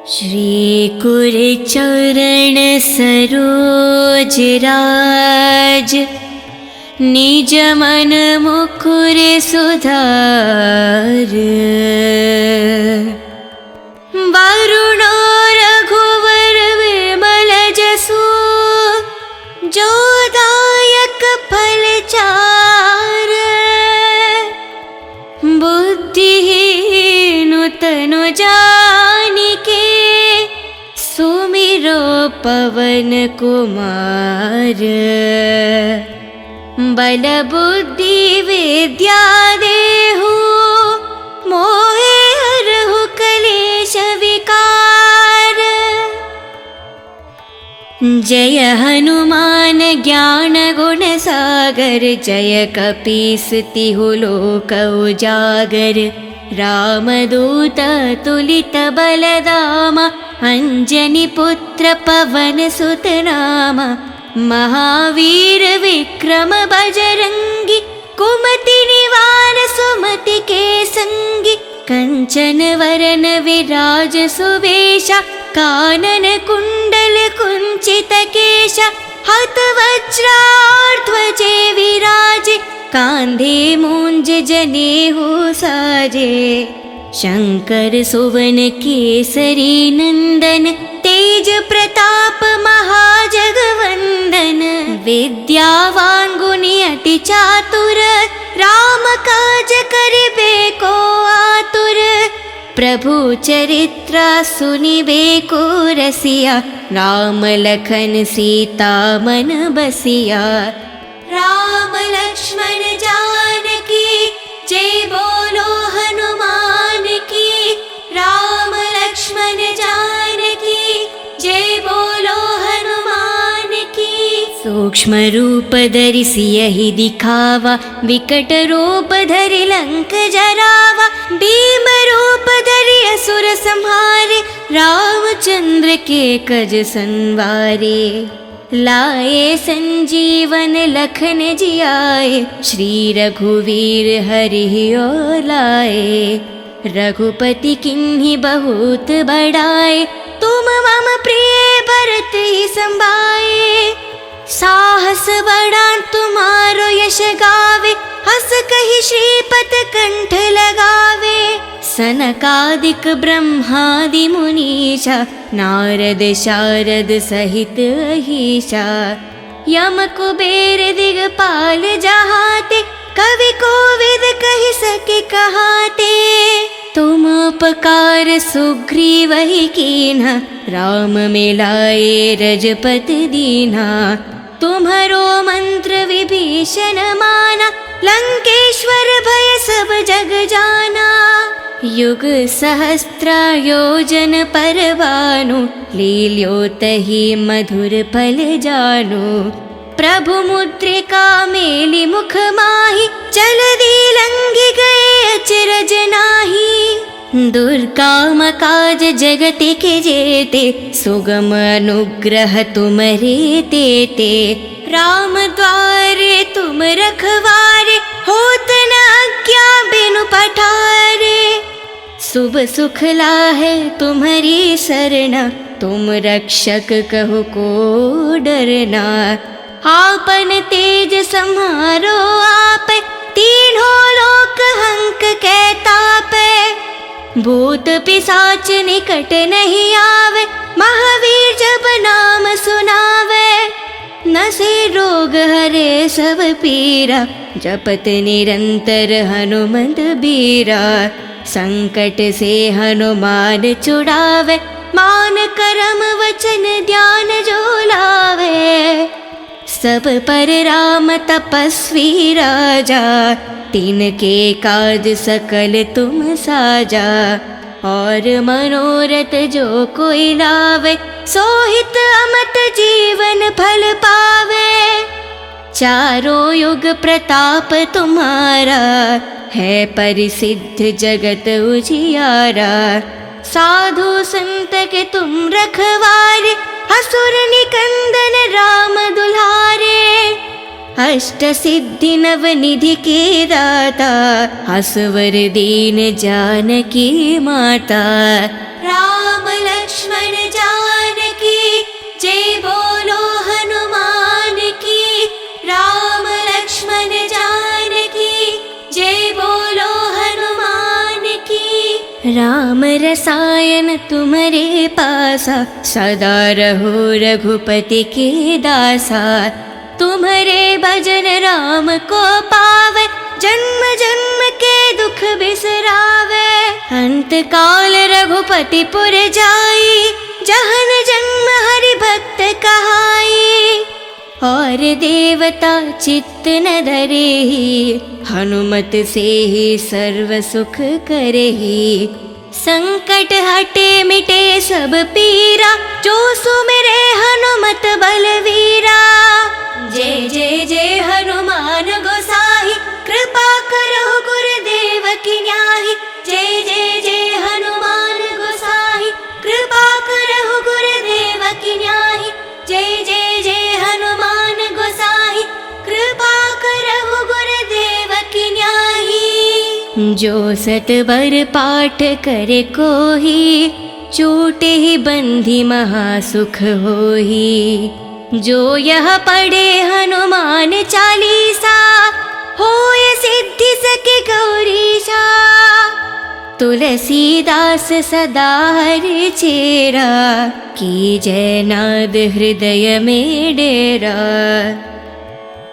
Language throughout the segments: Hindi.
श्री कुरचरण सरोज राज, निज मन मुकुर सुधार। वरुणो रघुवर विमल जसु, जो दायक फल चार। बुद्धिहीन तनु जानिके, सुमिरो पवन कुमार। बल बुद्धि विद्या देहु, मोहे हरहु कलेश विकार। जय हनुमान ज्ञान गुण सागर, जय कपीस तिहु लोक उजागर। रामदूत तुलित बलधामा, अंजनी पुत्र पवन सुत नामा। महावीर विक्रम बजरंगी, कुमति निवार सुमति के संगी। कंचन वरन विराज सुवेशा, कानन कुंडल कुंचित केशा। हत वज्राध्वजे विराजे, कांधे मूंज जनेऊ साजे। शंकर सुवन केसरी नंदन, तेज प्रताप महाजगवंदन। विद्यावान गुणी अति चातुर, राम काज करिबे को आतुर। प्रभु चरित्र सुनिबे को रसिया, राम लखन सीता मन बसिया। राम लक्ष्मण जानकी, जय बोलो हनुमान की। राम लक्ष्मण जानकी, जय बोलो हनुमान की। सूक्ष्म रूप धरि सियहि दिखावा, विकट रूप धरि लंक जरावा। भीम रूप धरि असुर संहारे, रामचंद्र के कज संवारे। लाए संजीवन लखन जियाए, श्री रघुवीर हरि और लाए। रघुपति किन्हीं बहुत बड़ाए, तुम मम प्रिय भरत ही संभाए। साहस बड़ा तुम्हारो यश गावे, हस कहि श्रीपत कंठ लगावे। सनकादिक ब्रह्मादि मुनीषा, नारद शारद सहित अहीशा। यम कुबेर दिगपाल जहाते, कवि कोविद कहि सके कहाते। तुम उपकार सुग्रीवहि कीन्हा, राम मिलाए रजपति दीन्हा। तुम्हरो मंत्र विभीषण माना, लंकेश्वर भय सब जग जाना। युग सहस्त्र योजन पर भानु, लील्योतहि मधुर फल जानु। प्रभु मुद्रिका मेलि मुख माहि, जलधि लंघि गए अचरज नाहि। दुर्गम काज जगत के जेते, सुगम अनुग्रह तुमरे तेते। राम द्वारे तुम रखवारे, होत न आज्ञा बिनु पठारे। शुभ सुख लाहे तुम्हारी सरना, तुम रक्षक कहो को डरना। आपन तेज सम्हारो आपे, तीनों लोक हंक के तापे। भूत पिशाच निकट नहीं आवे, महावीर जब नाम सुनावे। नसे रोग हरे सब पीरा, जपत निरंतर हनुमत बीरा। संकट से हनुमान छुड़ावे, मान करम वचन ध्यान जो लावे। सब पर राम तपस्वी राजा, तिनके काज सकल तुम साजा। और मनोरथ जो कोई लावे, सोहित अमत जीवन फल पावे। चारों युग प्रताप तुम्हारा, है परिसिद्ध जगत उजियारा। साधु संत के तुम रखवारे, असुर निकंदन राम दुलारे। अष्ट सिद्धि नव निधि के दाता, असवर दीन जानकी माता। राम लक्ष्मण लक्ष्मण जानकी जय बोलो हनुमान की। राम लक्ष्मण जानकी जय बोलो हनुमान की। राम रसायन तुम्हारे पासा सदा रहो रघुपति के दासा। तुम्हारे भजन राम को पावे जन्म जन्म के दुख बिसरावे। अंत काल रघुपति पुर जाई जहन जन्म हरि भक्त कहाई। और देवता चित्त न धरेहि हनुमत से ही सर्व सुख करेहि। संकट हटे मिटे सब पीरा जो सुमिरे हनुमत बलवीरा। जय जय जय हनुमान गोसाई कृपा करो गुरुदेव की न्याही। जय जय जय हनुमान गोसाई कृपा करो गुरुदेव की न्याही। जय जय जय हनुमान गोसाई कृपा करो गुरुदेव की न्याही। जो सतबर पाठ करे कोही छूटे ही बंधी महासुख होही। जो यह पढ़े हनुमान चालीसा होय सिद्धि सके गौरीशा। तुलसीदास सदा हरि चेरा की जय नाद हृदय में डेरा।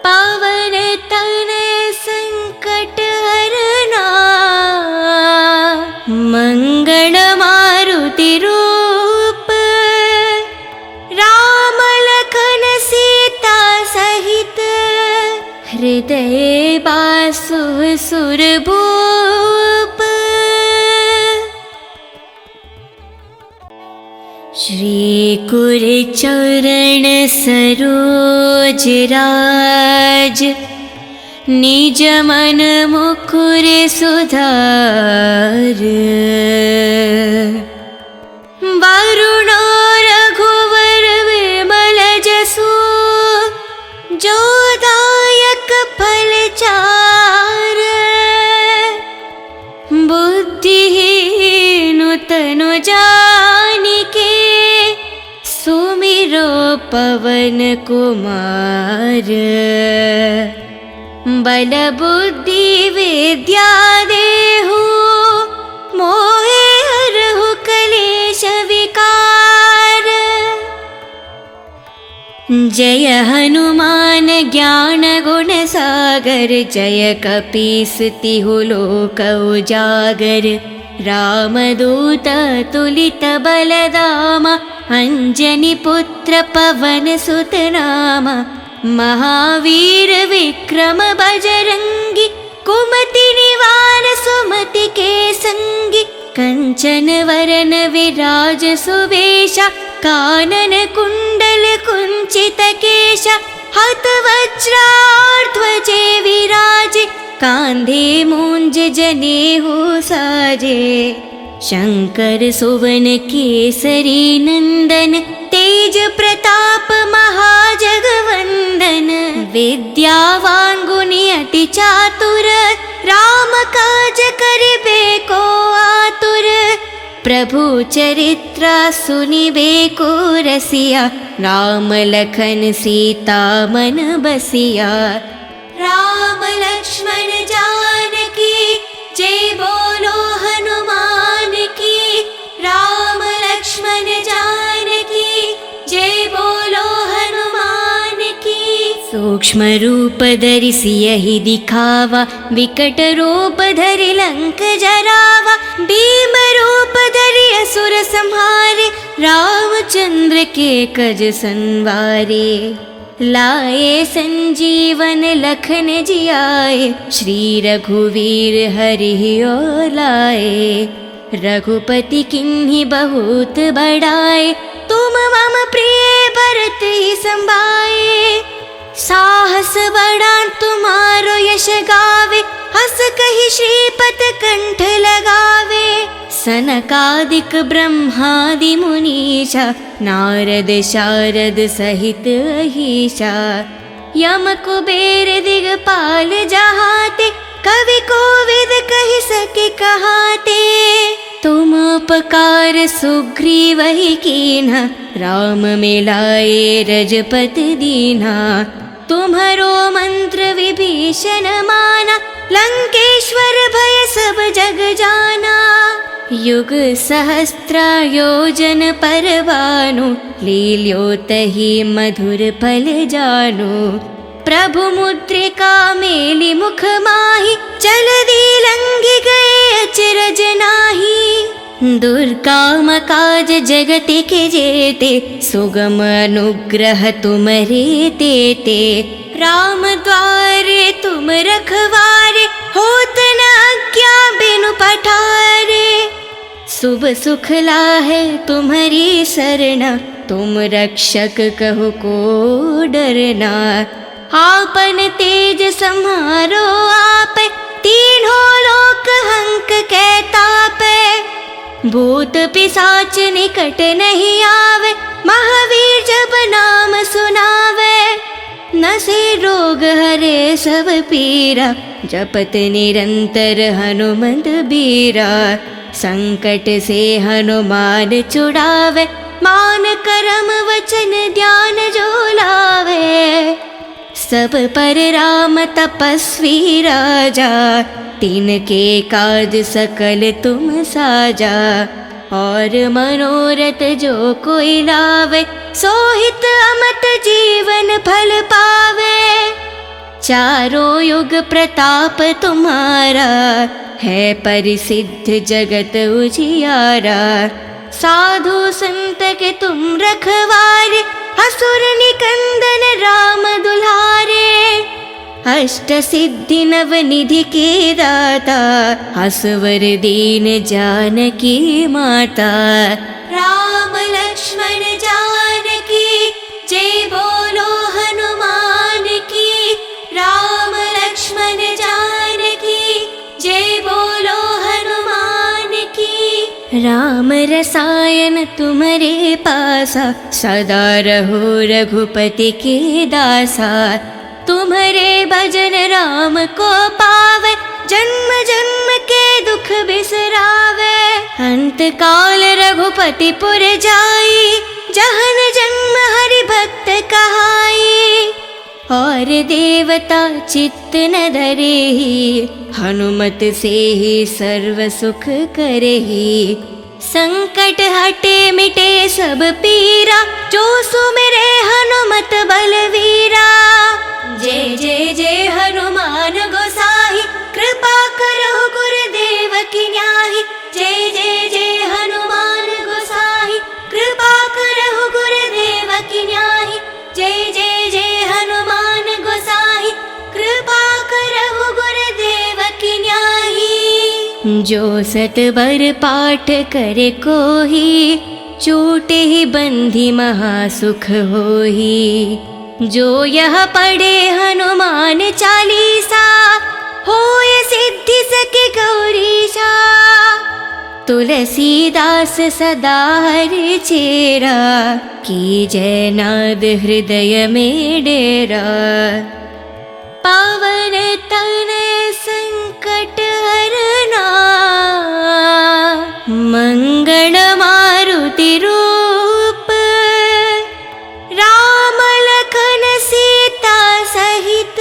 पावन तनय संकट हरना मंगल मारुति रूप। राम लखन सीता सहित हृदय बासु सुरभूप। श्री कुर चरण सरोज राज निज मन मुकुर सुधार। वरुणो रघुवर विमल जसु जो दायक फल चार। बुद्धिहीन तनु जानिके सुमिरो पवन कुमार। बल बुद्धि विद्या देहु मोहे हरहु कलेश विकार। जय हनुमान ज्ञान गुण सागर जय कपीस तिहु लोक उजागर। रामदूत तुलित बलदामा अंजनी पुत्र पवन सुत नामा। महावीर विक्रम बजरंगी कुमति निवार सुमति के संगी। कंचन वरन विराज सुवेशा कानन कुंडल कुंचित केशा। हत वज्राध्वजे विराजे कांधे मूंज जनेऊ साजे। शंकर सुवन केसरी नंदन तेज प्रताप महाजगवंदन। विद्यावान गुणी अति चातुर राम काज करिबे को आतुर। प्रभु चरित्र सुनिबे को रसिया राम लखन सीता मन बसिया। राम लक्ष्मण जानकी जय बोलो हनुमान की। राम लक्ष्मण जानकी जय बोलो हनुमान की। सूक्ष्म रूप धरि सियहि दिखावा विकट रूप धरि लंक जरावा। भीम रूप धरि असुर संहारे रामचंद्र के कज संवारे। लाए संजीवन लखन जियाए श्री रघुवीर हरि ओर लाए। रघुपति किन्हीं बहुत बड़ाए तुम मम प्रिय भरत ही संभाए। साहस बड़ा तुम्हारो यश गावे हस कहि श्रीपत कंठ लगावे। सनकादिक ब्रह्मादि मुनीषा नारद शारद सहित अहीशा। यम कुबेर दिगपाल जहाते कवि कोविद कहि सके कहाते। तुम उपकार सुग्रीव ही कीन्हा, राम मिलाए रजपत दीन्हा। तुम्हारो मंत्र विभीषण माना, लंकेश्वर भय सब जग जाना। युग सहस्त्र योजन पर भानु, लील्यो तहि मधुर फल जानु। प्रभु मुद्रिका मेलि मुख माहि, जलधि लंघि गए अचरज नाहि। दुर्गम काज जगति के जेते, सुगम अनुग्रह तुमरे तेते। राम द्वारे तुम रखवारे, होत न आज्ञा बिनु पठारे। शुभ सुख लाहे तुम्हारी सरना, तुम रक्षक कहो को डरना। आपन तेज सम्हारो आपे, तीनों लोक हंक कै तापे। भूत पिशाच निकट नहीं आवे, महावीर जब नाम सुनावे। नसे रोग हरे सब पीरा, जपत निरंतर हनुमंत बीरा। संकट से हनुमान छुड़ावे, मान करम वचन ध्यान जो लावे। सब पर राम तपस्वी राजा, तिनके काज सकल तुम साजा। और मनोरथ जो कोई लावे, सोहित अमत जीवन फल पावे। चारों युग प्रताप तुम्हारा, है परिसिद्ध जगत उजियारा। साधु संत के तुम रखवारे, असुर निकंदन राम दुलारे। अष्ट सिद्धि नव निधि के दाता, असवर दीन जानकी माता। राम लक्ष्मण जानकी, जय बोलो हनुमान की। राम लक्ष्मण जानकी, जय बोलो हनुमान की। राम रसायन तुम्हारे पासा, सदा रहो रघुपति के दासा। तुम्हारे भजन राम को पावे, जन्म जन्म के दुख बिसरावे। अंत काल रघुपति पुर जाई, जहन जन्म हरि भक्त कहाई। और देवता चित्त न धरेहि, हनुमत से ही सर्व सुख करेहि। संकट हटे मिटे सब पीरा, जो सुमिरे हनुमत बलवीरा। जय जय जय हनुमान गोसाई, कृपा करो गुरुदेव की न्याही। जय जय जय हनुमान गोसाई, कृपा करो गुरुदेव की न्याही। जय जय जय हनुमान गोसाई, कृपा करो गुरुदेव की न्याही। जो सतबर पाठ करे कोही, छूटे ही बंधी महासुख होही। जो यह पढ़े हनुमान चालीसा, होय सिद्धि सके गौरीशा। तुलसीदास सदा हरि चेरा, की जय नाद हृदय में डेरा। पावन तनय संकट हरना, मंगल मारुति रूप। राम लखन सीता सहित,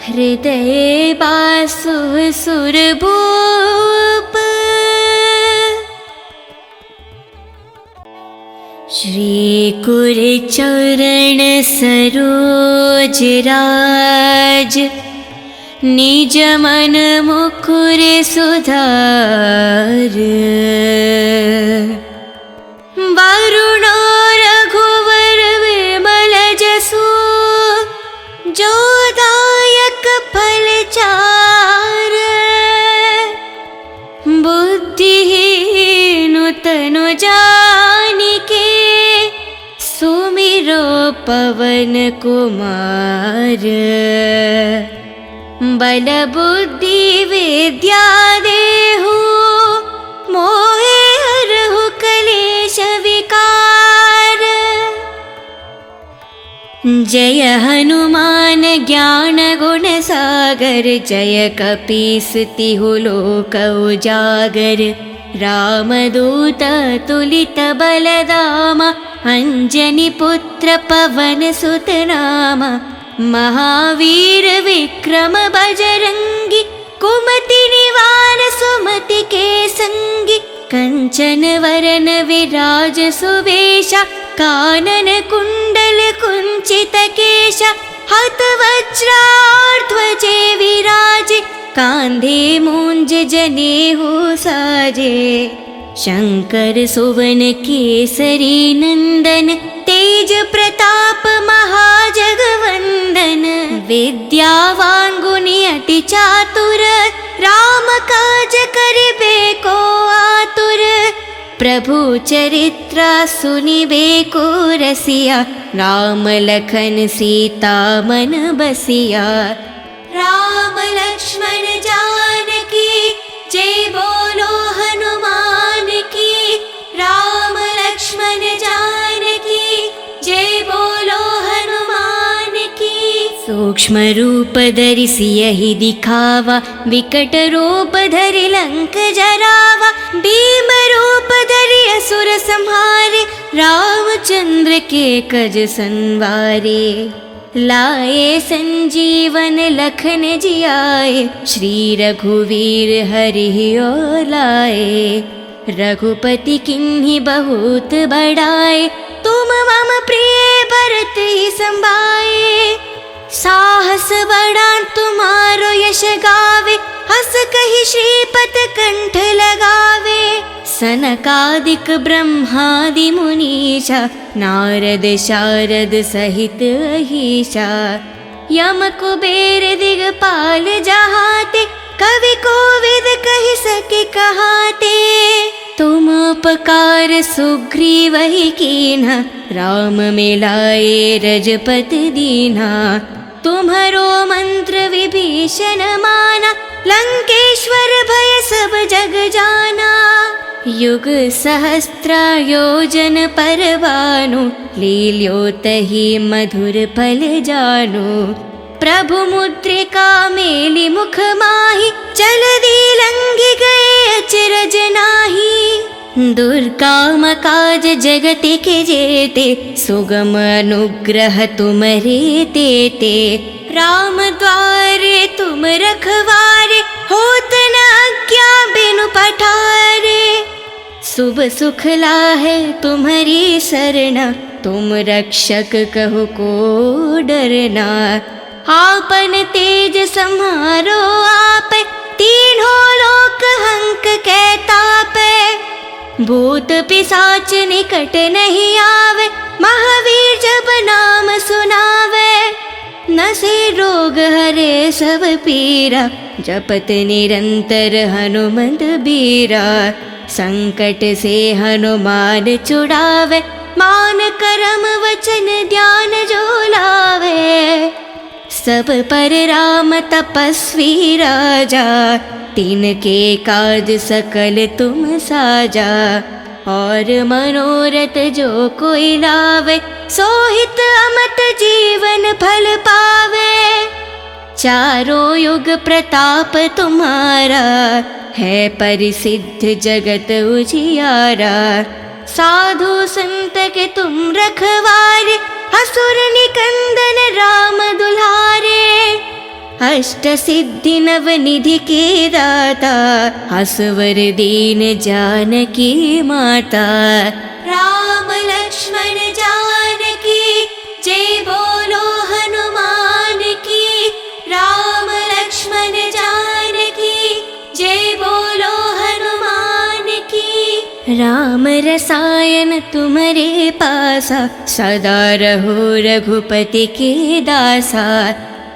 हृदय बासु सुरभूप। श्री कुर चरण सरोज राज, निज मन मुकुर सुधार। वरुणो रघुवर विमल जसु, जो दायक फल चार। बुद्धिहीन तनु जानिके, सुमिरो पवन कुमार। बल बुद्धि विद्या देहु, मोहे हरहु कलेश विकार। जय हनुमान ज्ञान गुण सागर, जय कपीस तिहु लोक उजागर। रामदूत तुलित बलदाम अंजनी पुत्र पवन सुत नाम महावीर विक्रम बजरंगी कुमति निवार सुमति के संगी कंचन वरन विराज सुवेशा कानन कुंडल कुंचित केशा हत वज्राध्वजे विराजे कांधे मूंज जनेऊ साजे शंकर सुवन केसरी नंदन तेज प्रताप महाजगवंदन विद्यावान गुणी अति चातुर राम काज करिबे को आतुर प्रभु चरित्र सुनिबे को रसिया राम लखन सीता मन बसिया राम लक्ष्मण जानकी जय बोलो हनुमान की राम लक्ष्मण जानकी जय बोलो हनुमान की सूक्ष्म रूप धरि सियहि दिखावा विकट रूप धरि लंक जरावा भीम रूप धरि असुर संहारे रामचंद्र के कज संवारे लाए संजीवन लखन जियाए श्री रघुवीर हरि ओर लाए रघुपति किन्हीं बहुत बड़ाए तुम मम प्रिय भरत ही संभाए साहस बड़ा तुम्हारो यश गावे हस कहि श्रीपत कंठ लगावे सनकादिक ब्रह्मादि मुनीषा नारद शारद सहित अहीशा यम कुबेर दिगपाल जहाते कवि कोविद कहि सके कहाते तुम उपकार सुग्रीव ही कीन्हा राम मिलाए रजपत दीन्हा तुम्हारो मंत्र विभीषण माना लंकेश्वर भय सब जग जाना युग सहस्त्र योजन पर भानु लील्योतहि मधुर फल जानु प्रभु मुद्रिका मेलि मुख माहि जलधि लंघि गए अचरज नाही दुर्गम काज जगत के जेते सुगम अनुग्रह तुम्हारे तेते राम द्वारे तुम रखवारे होत न आज्ञा बिनु पठारे शुभ सुख लाहे तुम्हारी सरना तुम रक्षक कहो को डरना आपन तेज सम्हारो आप तीनों लोक हंक कहतापे भूत पिशाच निकट नहीं आवे महावीर जब नाम सुनावे नसे रोग हरे सब पीरा जपत निरंतर हनुमंत बीरा संकट से हनुमान छुड़ावे मान करम वचन ध्यान जो लावे सब पर राम तपस्वी राजा तिनके काज सकल तुम साजा और मनोरथ जो कोई लावे सोहित अमत जीवन फल पावे चारों युग प्रताप तुम्हारा है परिसिद्ध जगत उजियारा साधु संत के तुम रखवारे असुर निकंदन राम दुलारे अष्ट सिद्धि नव निधि के दाता असवर दीन जानकी माता राम लक्ष्मण जानकी जय बोलो हनुमान की राम लक्ष्मण जानकी जय बोलो हनुमान की राम रसायन तुम्हारे पासा सदा रहो रघुपति के दासा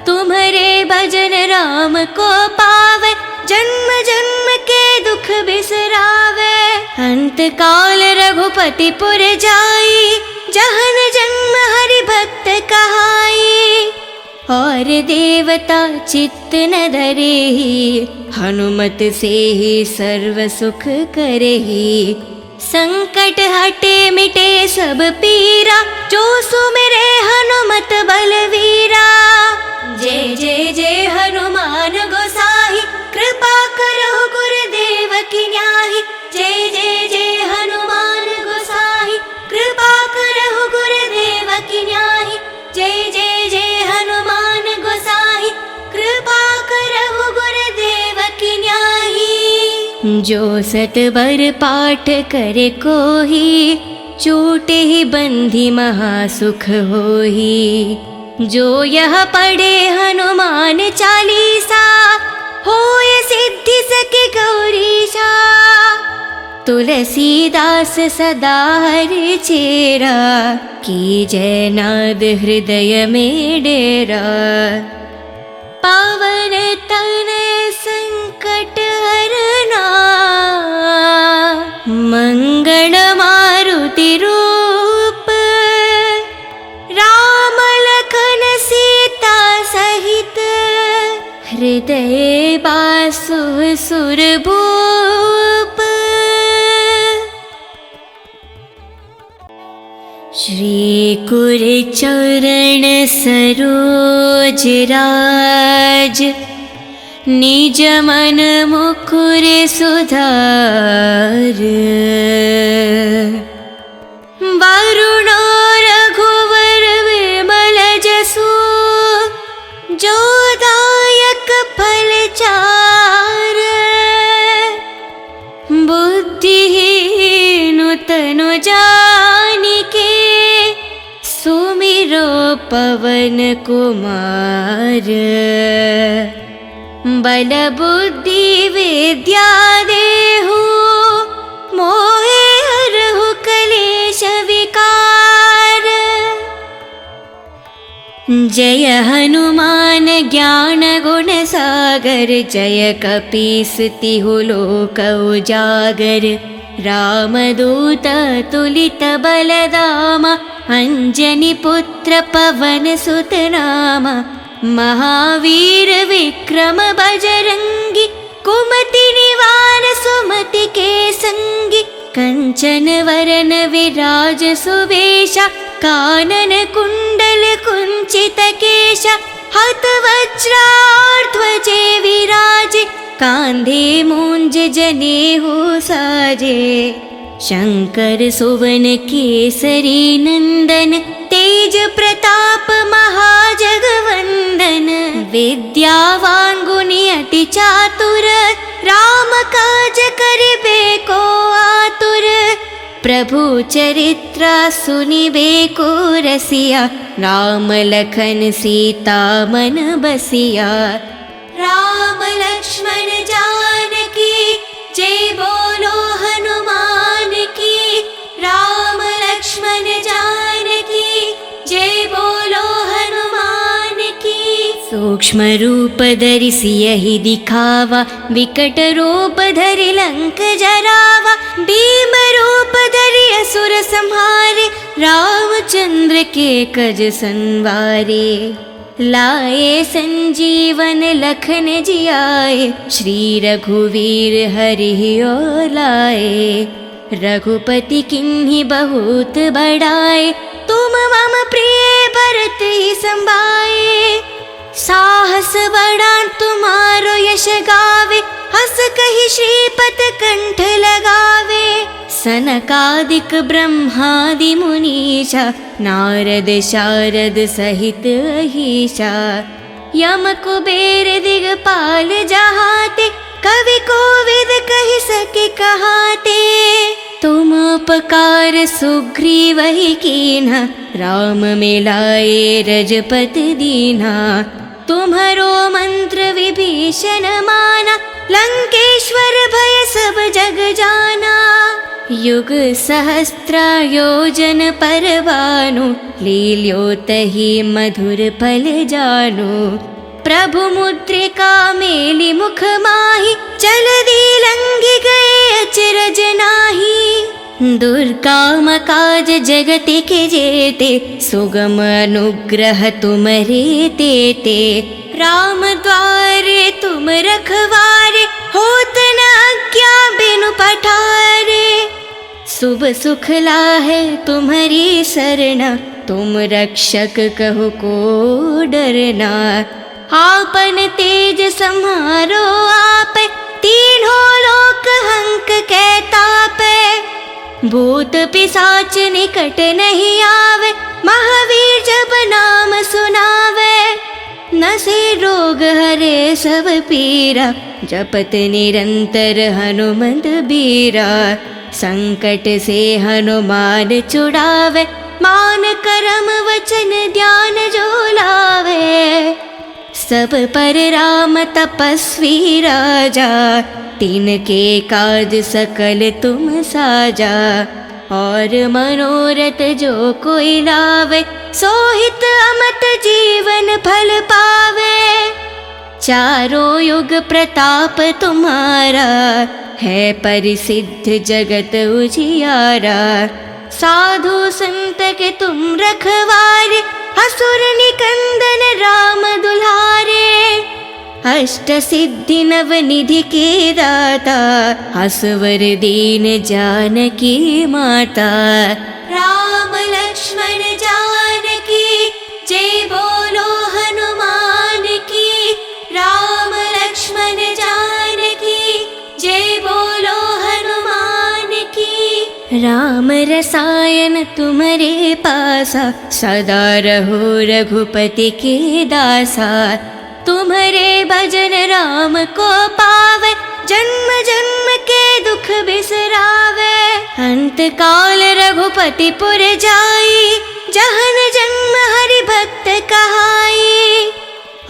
तुम्हारे भजन राम को पावे जन्म जन्म के दुख बिसरावे अंत काल रघुपति पुर जाई जहन जन्म हरि भक्त कहाई और देवता चित्त न धरेहि हनुमत से ही सर्व सुख करेहि संकट हटे मिटे सब पीरा जो सुमिरे हनुमत बलवीरा जय जय जय हनुमान गोसाई कृपा करो गुरुदेव की न्याही जय जय जय हनुमान गोसाई, कृपा करहु गुरुदेव की न्याही। जय जय जय हनुमान गोसाई, कृपा करहु गुरुदेव की न्याही। जो सतबर पाठ करे कोही, छूटे ही बंधी महासुख होही। जो यह पढ़े हनुमान चालीसा, होय सिद्धि सके गौरीशा। तुलसीदास सदा हरि चेरा, की जय नाद हृदय में डेरा। पावन तनय संकट हरना, मंगल मारुति रूप। राम लखन सीता सहित, हृदय बासु सुरभूप। श्री कुर चरण सरोज राज, निज मन मुकुर सुधार। वरुणो रघुवर विमल जसु, जो दायक फल चार। बुद्धिहीन तनु जानिके, सुमिरो पवन कुमार। बल बुद्धि विद्या देहु, मोहे हरहु कलेश विकार। जय हनुमान ज्ञान गुण सागर, जय कपीस तिहु लोक उजागर। रामदूत तुलित बलधामा, अंजनी पुत्र पवन सुत नामा। महावीर विक्रम बजरंगी, कुमति निवार सुमति के संगी। कंचन वरन विराज सुवेशा, कानन कुंडल कुंचित केशा। हत वज्राध्वजे विराजे, कांधे मूंज जनेऊ साजे। शंकर सुवन केसरी नंदन, तेज प्रताप महाजगवंदन। विद्यावान गुणी अति चातुर, राम काज करिबे को आतुर। प्रभु चरित्र सुनिबे को रसिया, राम लखन सीता मन बसिया। राम लक्ष्मण जानकी, जय बोलो हनुमान की। राम लक्ष्मण जानकी, जय बोलो हनुमान की। सूक्ष्म रूप धरि सियहि दिखावा, विकट रूप धरि लंक जरावा। भीम रूप धरि असुर संहारे, रामचंद्र के कज संवारे। लाए संजीवन लखन जियाए, श्री रघुवीर हरि ओर लाए। रघुपति किन्हीं बहुत बड़ाए, तुम मम प्रिय भरत ही संभाए। साहस बड़ा तुम्हारो यश गावे, हस कहि श्रीपत कंठ लगावे। सनकादिक ब्रह्मादि मुनीषा, नारद शारद सहित अहीशा। यम कुबेर दिगपाल जहाते, कवि कोविद कहि सके कहाते। तुम उपकार सुग्रीवहि कीन्हा, राम मिलाए रजपति दीन्हा। तुम्हरो मंत्र विभीषण माना, लंकेश्वर भय सब जग जाना। युग सहस्त्र योजन पर भानु, लील्योतहि मधुर फल जानु। प्रभु मुद्रिका मेलि मुख माहि, जलधि लंघि गए अचरज नाही। दुर्गम काज जगत के जेते, सुगम अनुग्रह तुमरे तेते। राम द्वारे तुम रखवारे, होत न आज्ञा बिनु पठारे। शुभ सुख लाहे तुम्हारी सरना, तुम रक्षक कहो को डरना। आपन तेज सम्हारो आप, तीनों लोक हंक के तापे, भूत पिशाच निकट नहीं आवे, महावीर जब नाम सुनावे। नसे रोग हरे सब पीरा, जपत निरंतर हनुमंत बीरा। संकट से हनुमान छुड़ावे, मान करम वचन ध्यान जो लावे। सब पर राम तपस्वी राजा, तिनके काज सकल तुम साजा। और मनोरथ जो कोई लावे, सोहित अमत जीवन फल पावे। चारों युग प्रताप तुम्हारा, है परिसिद्ध जगत उजियारा। साधु संत के तुम रखवारे, असुर निकंदन राम दुलारे। अष्ट सिद्धि नव निधि के दाता, असवर दीन जानकी माता। राम लक्ष्मण जानकी, जय बोलो हनुमान की। राम लक्ष्मण जानकी, जय बोलो हनुमान की। राम रसायन तुम्हारे पासा, सदा रहो रघुपति के दासा। तुम्हारे भजन राम को पावे, जन्म जन्म के दुख बिसरावे। अंत काल रघुपति पुर जाई, जहन जन्म हरि भक्त कहाई।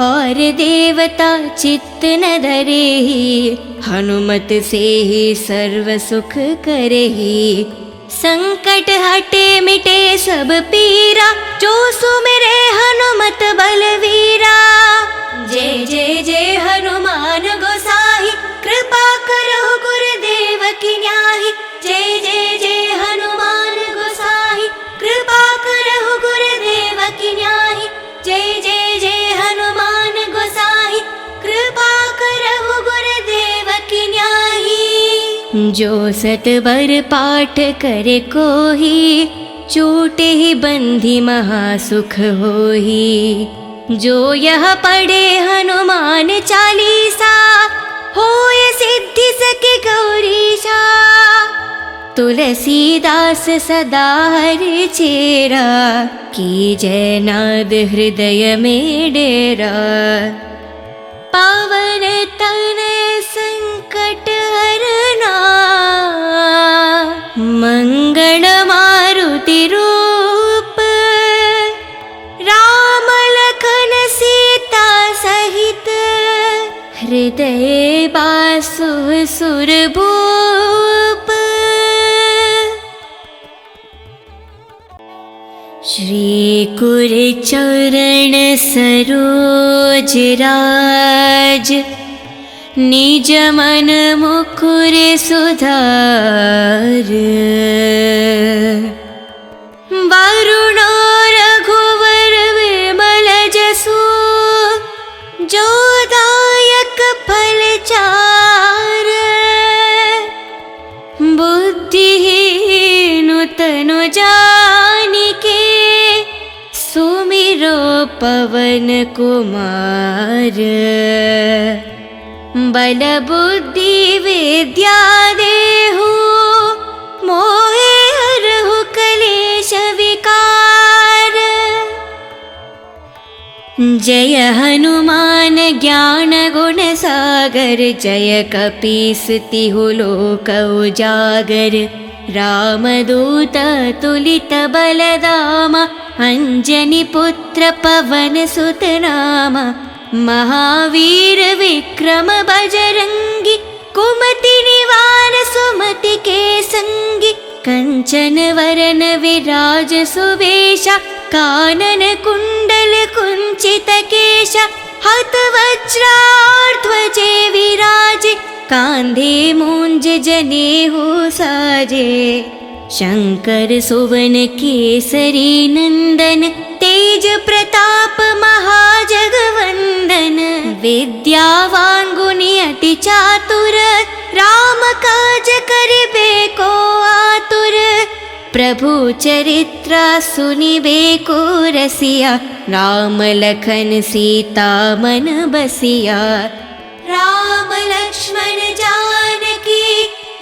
और देवता चित्त न धरेहि, हनुमत से ही सर्व सुख करेहि। संकट हटे मिटे सब पीरा, जो सुमिरे हनुमत बलवीरा। जय जय जय हनुमान गोसाई, कृपा करो गुरुदेव की न्याही। जय जय जय हनुमान गोसाई, कृपा करो गुरुदेव की न्याही। जय जय जय हनुमान गोसाई, कृपा करो गुरुदेव की न्याही। जो सतबर पाठ करे कोही, छूटे ही बंधी महासुख होही। जो यह पढ़े हनुमान चालीसा, होय सिद्धि सके गौरीशा। तुलसीदास सदा हरि चेरा, की जय नाद हृदय में डेरा। पावन तनय संकट हरना, मंगल मारुति रूप। राम लखन सीता सहित, हृदय बासु सुरभूप। श्री कुर चरण सरोज राज, निज मन मुकुर सुधार। वरुणो रघुवर विमल जसु, जो दायक फल चार। बुद्धिहीन तनु जानिके, सुमिरो पवन कुमार। बल बुद्धि विद्या देहु, मोहे हरहु कलेश विकार। जय हनुमान ज्ञान गुण सागर, जय कपीस तिहु लोक उजागर। रामदूत तुलित बलधामा, अंजनी पुत्र पवन सुत नामा। महावीर विक्रम बजरंगी, कुमति निवार सुमति के संगी। कंचन वरन विराज सुवेशा, कानन कुंडल कुंचित केशा। हत वज्राध्वजे विराजे, कांधे मूंज जनेऊ साजे। शंकर सुवन केसरी नंदन, तेज प्रताप महाजगवंदन। विद्यावान गुणी अति चातुर, राम काज करिबे को आतुर। प्रभु चरित्र सुनिबे को रसिया, राम लखन सीता मन बसिया। राम लक्ष्मण जा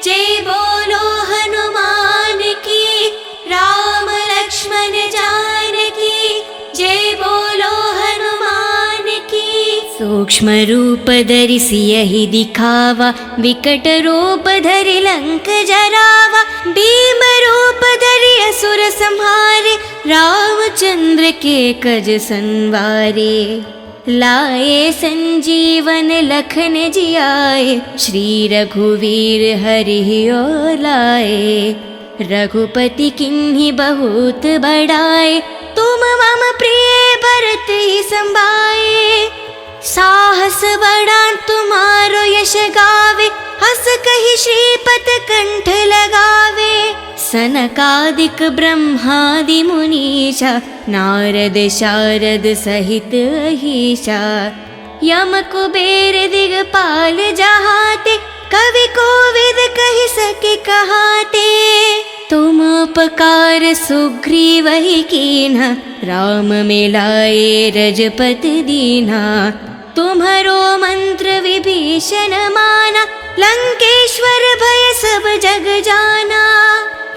जय बोलो हनुमान की, राम लक्ष्मण जानकी, जय बोलो हनुमान की। सूक्ष्म रूप धरि सियहि दिखावा, विकट रूप धरि लंक जरावा, भीम रूप धरि असुर संहारे, रामचंद्र के कज संवारे। लाए संजीवन लखन जियाए, श्री रघुवीर हरि और लाए। रघुपति किन्हीं बहुत बड़ाए, तुम मम प्रिय भरत ही संभाए। साहस बड़ा तुम्हारो यश गावे, हस कहि श्रीपत कंठ लगावे। सनकादिक ब्रह्मादि मुनीषा, नारद शारद सहित अहीशा। यम कुबेर दिगपाल जहाते, कवि कोविद कहि सके कहाते। तुम उपकार सुग्रीवहि कीन्हा, राम मिलाए रजपति दीन्हा। तुम्हरो मंत्र विभीषण माना, लंकेश्वर भय सब जग जाना।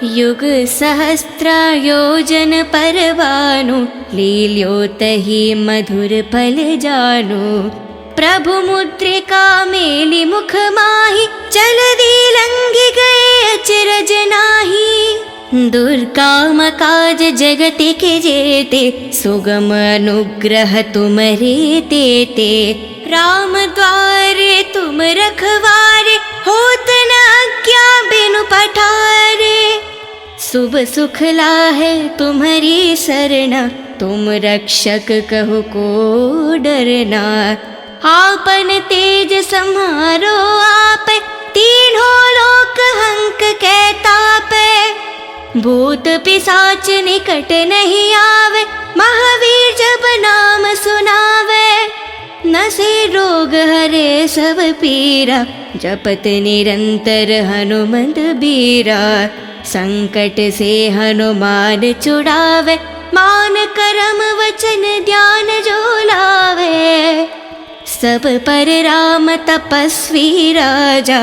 युग सहस्त्र योजन पर भानु, लील्योतहि मधुर फल जानु। प्रभु मुद्रिका मेलि मुख माहि, जलधि लंघि गए अचरज नाहि। दुर्गम काज जगत के जेते, सुगम अनुग्रह तुम्हरे तेते। राम द्वारे तुम रखवारे, होत न आज्ञा बिनु पठारे। शुभ सुख लाहे तुम्हारी सरना, तुम रक्षक कहो को डरना। आपन तेज सम्हारो आपे, तीनों लोक हंक के तापे। भूत पिशाच निकट नहीं आवे, महावीर जब नाम सुनावे। नसे रोग हरे सब पीरा, जपत निरंतर हनुमत बीरा। संकट से हनुमान छुड़ावे, मान करम वचन ध्यान जो लावे। सब पर राम तपस्वी राजा,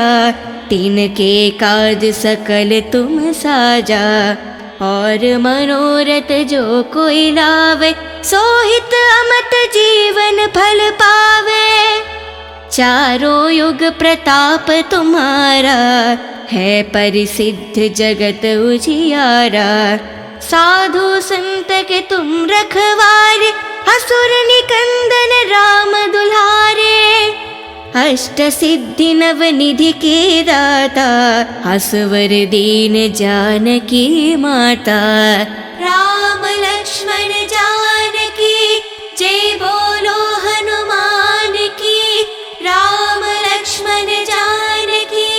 तिनके काज सकल तुम साजा। और मनोरथ जो कोई लावे, सोहित अमत जीवन फल पावे। चारों युग प्रताप तुम्हारा, है परिसिद्ध जगत उजियारा। साधु संत के तुम रखवारे, असुर निकंदन राम दुलारे। अष्ट सिद्धि नव निधि के दाता, असवर दीन जानकी माता। राम लक्ष्मण जानकी, जय बोलो हनुमान की। राम लक्ष्मण जानकी,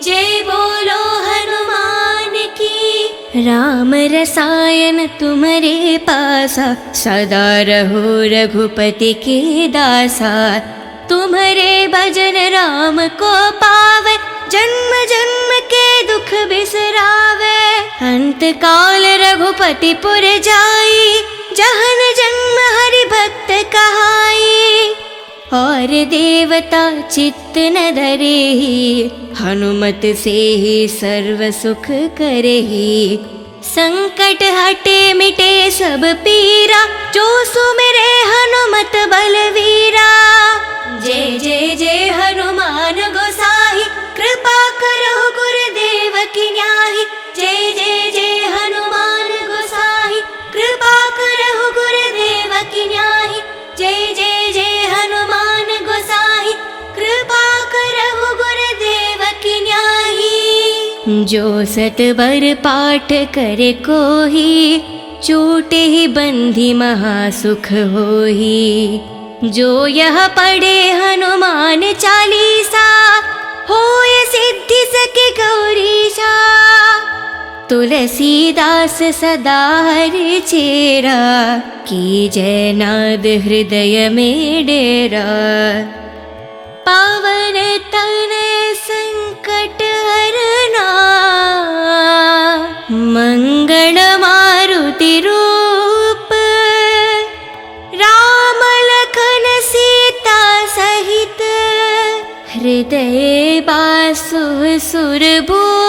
जय बोलो हनुमान की। राम रसायन तुम्हारे पासा, सदा रहो रघुपति के दासा। तुम्हारे भजन राम को पावे, जन्म जन्म के दुख बिसरावे। अंत काल रघुपति पुर जाई, जहन जन्म हरि भक्त कहाई। और देवता चित्त न धरेहि, हनुमत से ही सर्व सुख करेहि। संकट हटे मिटे सब पीरा, जो सुमिरे हनुमत बलवीरा। जय जय जय हनुमान गोसाई, कृपा करो गुरुदेव की न्याही। जय जय जय हनुमान गोसाई, कृपा करो गुरुदेव की न्याही। जय जय जय हनुमान गोसाई, कृपा करो गुरुदेव की न्याही। जो सतबर पाठ करे कोही, छूटे ही बंधी महासुख होही। जो यह पढ़े हनुमान चालीसा, होय सिद्धि सके गौरीशा। तुलसीदास सदा हरि चेरा, की जय नाद हृदय में डेरा। पावन तनय संकट हरना, मंगल मारुति रूप। राम लखन सीता सहित, हृदय बासु सुर भूप